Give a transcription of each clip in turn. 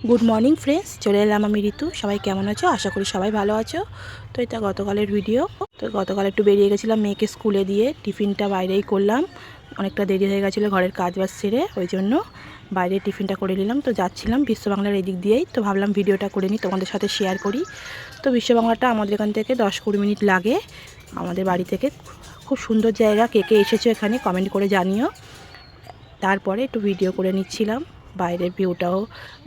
Good morning friends, চলে এলাম আমি ঋতু। সবাই কেমন আছো? আশা করি সবাই ভালো আছো। তো এটা গতকালের ভিডিও। তো গতকাল একটু বেরিয়ে গেছিলাম মেয়েকে স্কুলে দিয়ে, টিফিনটা বাইরেই করলাম। অনেকটা দেরি হয়ে গেছিলো ঘরের কাজ বাজ সেরে, ওই জন্য বাইরে টিফিনটা করে নিলাম। তো যাচ্ছিলাম বিশ্ব বাংলার এদিক দিয়েই, তো ভাবলাম ভিডিওটা করে নিই, তোমাদের সাথে শেয়ার করি। তো বিশ্ব বাংলাটা আমাদের এখান থেকে 10-20 মিনিট লাগে আমাদের বাড়ি থেকে। খুব সুন্দর জায়গা, কে কে এসেছো এখানে কমেন্ট করে জানিও। তারপরে একটু ভিডিও করে নিচ্ছিলাম, বাইরের ভিউটাও,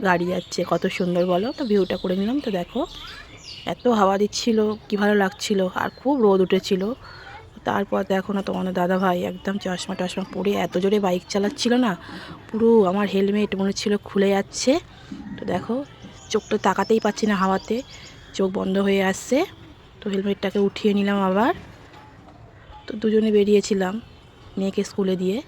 গাড়ি যাচ্ছে কত সুন্দর বলো। তো ভিউটা করে নিলাম। তো দেখো এত হাওয়া দিচ্ছিল, কি ভালো লাগছিল, আর খুব রোদ উঠেছিল। তারপর দেখো না তোমাদের দাদা ভাই একদম চশমা টশমা পরে এত জোরে বাইক চালাচ্ছিল না, পুরো আমার হেলমেট মনে ছিল খুলে যাচ্ছে। তো দেখো চোখটা তাকাতেই পাচ্ছি না হাওয়াতে, চোখ বন্ধ হয়ে আসছে। তো হেলমেটটাকে উঠিয়ে নিলাম আবার। তো দুজনে বেরিয়েছিলাম মেয়েকে স্কুলে দিয়ে।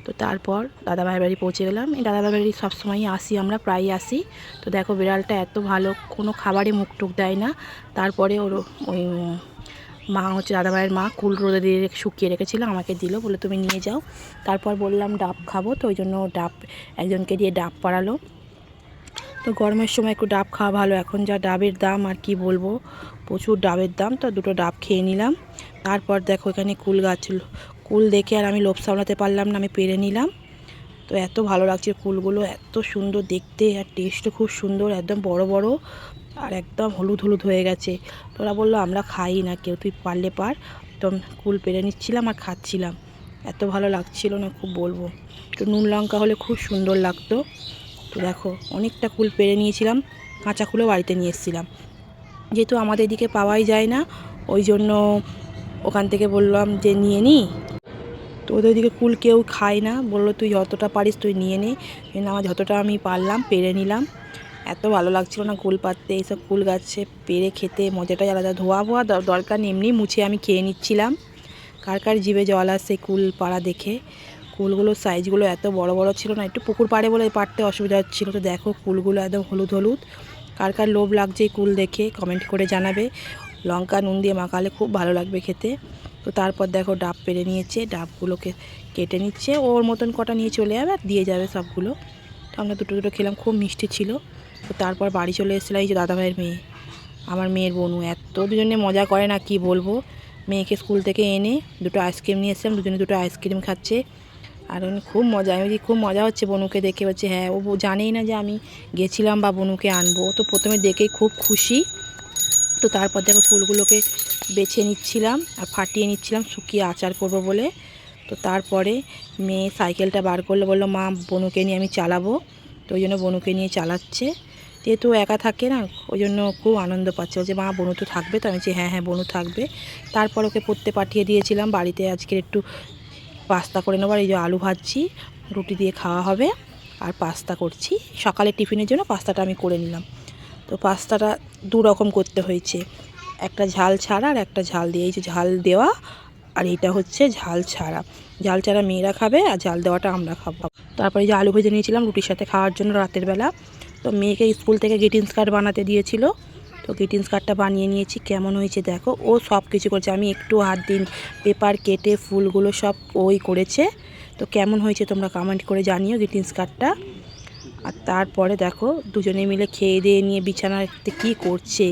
তো তারপর দাদাভাইয়ের বাড়ি পৌঁছে গেলাম। এই দাদাভাইয়ের বাড়ি সবসময়ই আসি, আমরা প্রায়ই আসি। তো দেখো বিড়ালটা এত ভালো, কোনো খাবারে মুখ টুক দেয় না। তারপরে ওর ওই মা হচ্ছে দাদাভাইয়ের মা কুল রোদে দিয়ে শুকিয়ে রেখেছিলো, আমাকে দিল, বলে তুমি নিয়ে যাও। তারপর বললাম ডাব খাবো, তো ওই জন্য ডাব একজনকে দিয়ে ডাব পাড়ালো। তো গরমের সময় একটু ডাব খাওয়া ভালো, এখন যা ডাবের দাম আর কি বলবো, প্রচুর ডাবের দাম। তো দুটো ডাব খেয়ে নিলাম। তারপর দেখো এখানে কুল গাছ ছিল, কুল দেখে আর আমি লোভ সামলাতে পারলাম না, আমি পেরে নিলাম। তো এত ভালো লাগছে কুলগুলো, এত সুন্দর দেখতে, আর টেস্টও খুব সুন্দর, একদম বড় বড় আর একদম হলুদ হলুদ হয়ে গেছে। তোরা বললো আমরা খাই না কেউ, তুই পারলে পার। তো কুল পেরে নিচ্ছিলাম আর খাচ্ছিলাম, এত ভালো লাগছিল না খুব বলবো। একটু নুন লঙ্কা হলে খুব সুন্দর লাগতো। তো দেখো অনেকটা কুল পেরে নিয়েছিলাম, কাঁচা কুলও বাড়িতে নিয়ে এসেছিলাম, যেহেতু আমাদের এদিকে পাওয়াই যায় না, ওই জন্য ওখান থেকে বললাম যে নিয়ে নিই। তো ওদের দিকে কুল কেউ খায় না, বললো তুই যতটা পারিস তুই নিয়ে নে। আমার যতটা আমি পারলাম পেরে নিলাম। এত ভালো লাগছিল না কুল পাড়তে, এইসব কুল গাছে পেরে খেতে মজাটাই আলাদা। ধোয়া ফোয়া দরকার নেই, এমনি মুছে আমি খেয়ে নিচ্ছিলাম। কার কার জিভে জল আসছে কুল পাড়া দেখে। কুলগুলোর সাইজগুলো এত বড় বড় ছিল না, একটু পুকুর পাড়ে বলে পাড়তে অসুবিধা হচ্ছিলো। তো দেখো কুলগুলো একদম হলুদ হলুদ। কার কার লোভ লাগছে এই কুল দেখে কমেন্ট করে জানাবে। লঙ্কা নুন দিয়ে মাখালে খুব ভালো লাগবে খেতে। তো তারপর দেখো ডাব পেরে নিয়েছে, ডাবগুলোকে কেটে নিচ্ছে, ওর মতন কটা নিয়ে চলে যাবে আর দিয়ে যাবে সবগুলো। তো আমরা দুটো দুটো খেলাম, খুব মিষ্টি ছিল। তো তারপর বাড়ি চলে এসেছিলাম, এই যে দাদাভাইয়ের মেয়ে, আমার মেয়ের বনু, এত দুজনে মজা করে না কি বলবো। মেয়েকে স্কুল থেকে এনে দুটো আইসক্রিম নিয়ে এসেছিলাম, দুজনে দুটো আইসক্রিম খাচ্ছে। আর খুব মজা, আমি খুব মজা হচ্ছে বনুকে দেখে। বলছে হ্যাঁ, ও জানেই না যে আমি গেছিলাম বা বনুকে আনবো, তো প্রথমে দেখেই খুব খুশি। তো তারপর দেখো ফুলগুলোকে বেছে নিচ্ছিলাম আর ফাটিয়ে নিচ্ছিলাম, শুকিয়ে আচার করব বলে। তো তারপরে মেয়ে সাইকেলটা বার করলে, বললো মা বনুকে নিয়ে আমি চালাবো। তো ওই জন্য বনুকে নিয়ে চালাচ্ছে, যেহেতু একা থাকে না, ওই জন্য খুব আনন্দ পাচ্ছে। বলছে মা বনু তো থাকবে? তো আমি বলছি হ্যাঁ হ্যাঁ বনু থাকবে। তারপর ওকে পড়তে পাঠিয়ে দিয়েছিলাম। বাড়িতে আজকে একটু পাস্তা করে নেবার, এই যে আলু ভাজছি, রুটি দিয়ে খাওয়া হবে, আর পাস্তা করছি সকালে টিফিনের জন্য। পাস্তাটা আমি করে নিলাম। তো পাস্তাটা দু রকম করতে হয়েছে, একটা ঝাল ছাড়া আর একটা ঝাল দিয়ে। এই যে ঝাল দেওয়া, আর এইটা হচ্ছে ঝাল ছাড়া। ঝাল ছাড়া মেয়েরা খাবে আর ঝাল দেওয়াটা আমরা খাবো। তারপরে যে আলু ভেজে নিয়েছিলাম রুটির সাথে খাওয়ার জন্য রাতের বেলা। তো মেয়েকে স্কুল থেকে গ্রিটিংস কার্ড বানাতে দিয়েছিল, তো গ্রিটিংস কার্ডটা বানিয়ে নিয়েছি। কেমন হয়েছে দেখো, ও সব কিছু করেছে, আমি একটু হাত দিন, পেপার কেটে ফুলগুলো সব ওই করেছে। তো কেমন হয়েছে তোমরা কমেন্ট করে জানিও গ্রিটিংস কার্ডটা। আর তারপরে দেখো দুজনে মিলে খেয়ে দিয়ে নিয়ে বিছানাতে কী করছে,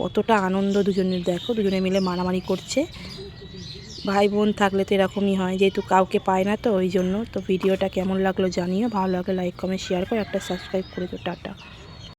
কতটা আনন্দ দুজনের। দেখো দুজনে মিলে মারামারি করছে। ভাই বোন থাকলে তো এরকমই হয়, যেহেতু কাউকে পায় না, তো ওই জন্য। তো ভিডিওটা কেমন লাগলো জানিও, ভালো লাগলে লাইক কমেন্ট শেয়ার করে একটা সাবস্ক্রাইব করে তো। টাটা।